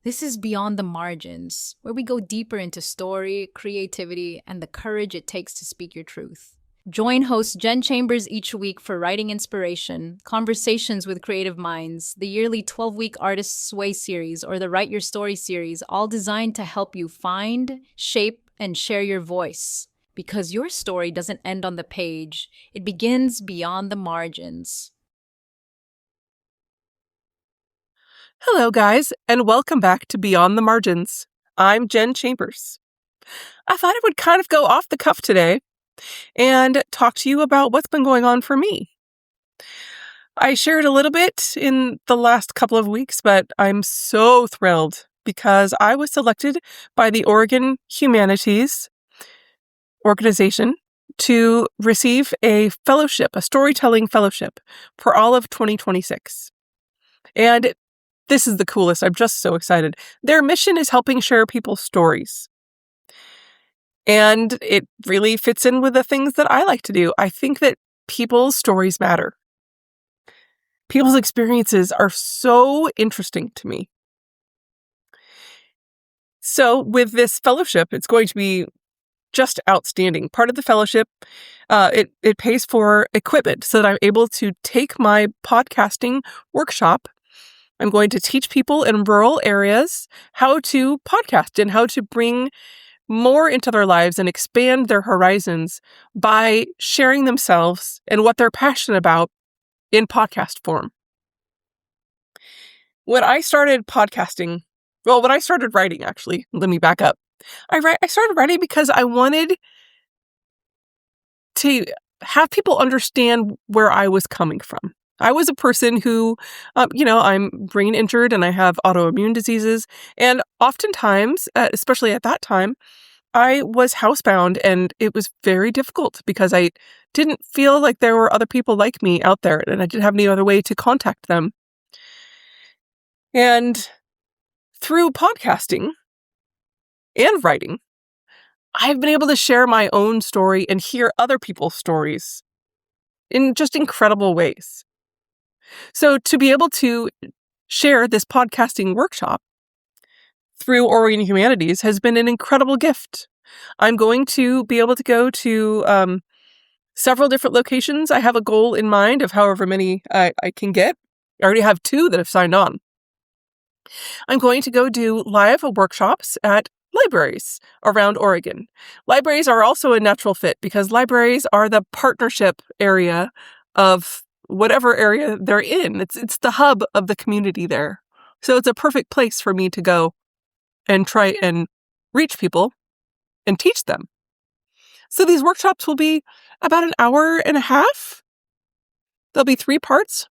This is Beyond the Margins, where we go deeper into story, creativity, and the courage it takes to speak your truth. Join host Jen Chambers each week for writing inspiration, conversations with creative minds, the yearly 12-week Artist's Way series, or the Write Your Story series, all designed to help you find, shape, and share your voice. Because your story doesn't end on the page, it begins beyond the margins. Hello, guys, and welcome back to Beyond the Margins. I'm Jen Chambers. I thought I would kind of go off the cuff today and talk to you about what's been going on for me. I shared a little bit in the last couple of weeks, but I'm so thrilled because I was selected by the Oregon Humanities organization to receive a fellowship, a storytelling fellowship, for all of 2026. And this is the coolest. I'm just so excited. Their mission is helping share people's stories. And it really fits in with the things that I like to do. I think that people's stories matter. People's experiences are so interesting to me. So with this fellowship, it's going to be just outstanding. Part of the fellowship, it pays for equipment so that I'm able to take my podcasting workshop. I'm going to teach people in rural areas how to podcast and how to bring more into their lives and expand their horizons by sharing themselves and what they're passionate about in podcast form. When I started when I started writing, actually, let me back up. I started writing because I wanted to have people understand where I was coming from. I was a person who, I'm brain injured and I have autoimmune diseases. And oftentimes, especially at that time, I was housebound and it was very difficult because I didn't feel like there were other people like me out there and I didn't have any other way to contact them. And through podcasting and writing, I've been able to share my own story and hear other people's stories in just incredible ways. So to be able to share this podcasting workshop through Oregon Humanities has been an incredible gift. I'm going to be able to go to several different locations. I have a goal in mind of however many I can get. I already have 2 that have signed on. I'm going to go do live workshops at libraries around Oregon. Libraries are also a natural fit because libraries are the partnership area of whatever area they're in. It's the hub of the community there. So it's a perfect place for me to go and try and reach people and teach them. So these workshops will be about an hour and a half. There'll be 3 parts.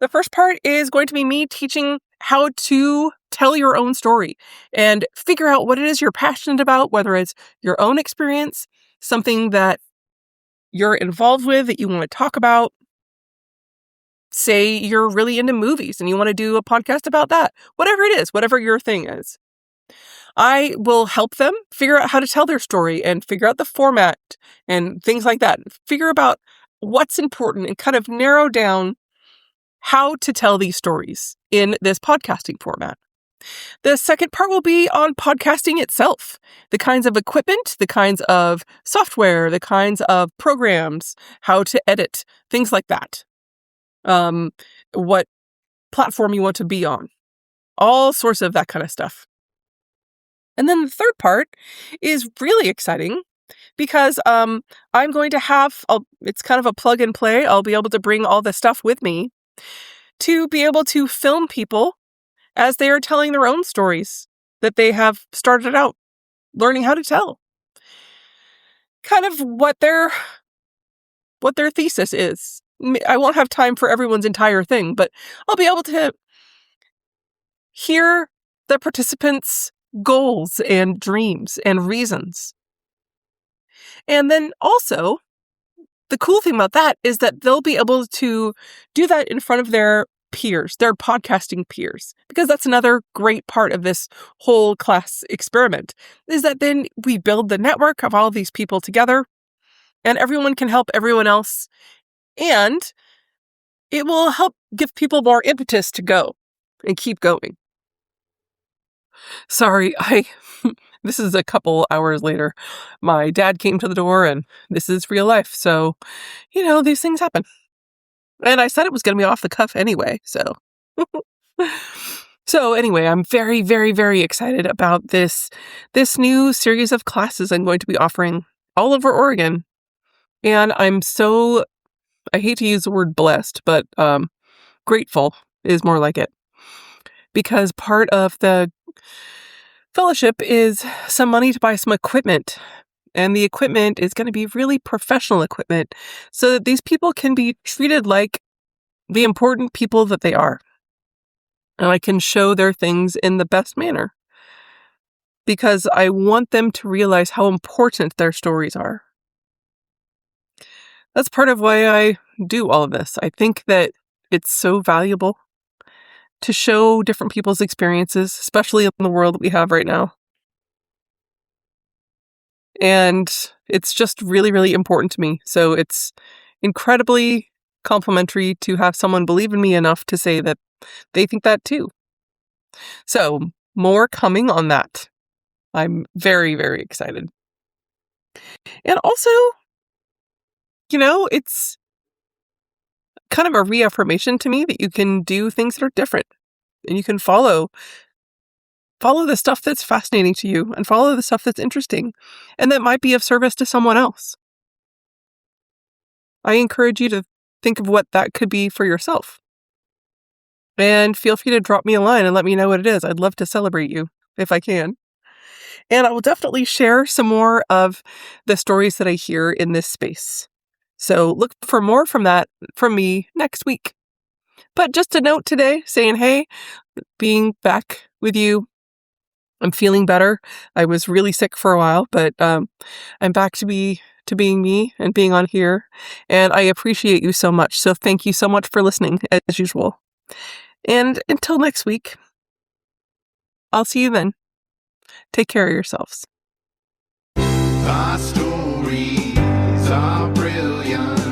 The first part is going to be me teaching how to tell your own story and figure out what it is you're passionate about, whether it's your own experience, something that you're involved with that you want to talk about. Say you're really into movies and you want to do a podcast about that. Whatever it is, whatever your thing is. I will help them figure out how to tell their story and figure out the format and things like that. Figure out what's important and kind of narrow down how to tell these stories in this podcasting format. The second part will be on podcasting itself, the kinds of equipment, the kinds of software, the kinds of programs, how to edit, things like that. What platform you want to be on, all sorts of that kind of stuff. And then the third part is really exciting because I'm going to have, it's kind of a plug and play. I'll be able to bring all the stuff with me to be able to film people as they are telling their own stories that they have started out learning how to tell. Kind of what their thesis is. I won't have time for everyone's entire thing, but I'll be able to hear the participants' goals and dreams and reasons. And then also, the cool thing about that is that they'll be able to do that in front of their peers, their podcasting peers, because that's another great part of this whole class experiment, is that then we build the network of all these people together and everyone can help everyone else. And it will help give people more impetus to go. and keep going. Sorry, this is a couple hours later. My dad came to the door, and this is real life. So, these things happen. And I said it was going to be off the cuff anyway, so. So anyway, I'm very, very, very excited about this new series of classes I'm going to be offering all over Oregon. And I hate to use the word blessed, but grateful is more like it. Because part of the fellowship is some money to buy some equipment. And the equipment is going to be really professional equipment so that these people can be treated like the important people that they are. And I can show their things in the best manner. Because I want them to realize how important their stories are. That's part of why I do all of this. I think that it's so valuable to show different people's experiences, especially in the world that we have right now. And it's just really, really important to me. So it's incredibly complimentary to have someone believe in me enough to say that they think that too. So more coming on that. I'm very, very excited. And also, it's kind of a reaffirmation to me that you can do things that are different. And you can follow the stuff that's fascinating to you and follow the stuff that's interesting and that might be of service to someone else. I encourage you to think of what that could be for yourself. And feel free to drop me a line and let me know what it is. I'd love to celebrate you if I can. And I will definitely share some more of the stories that I hear in this space. So look for more from me next week. But just a note today saying, hey, being back with you, I'm feeling better. I was really sick for a while, but I'm back to being me and being on here. And I appreciate you so much. So thank you so much for listening as usual. And until next week, I'll see you then. Take care of yourselves. Our stories are brilliant.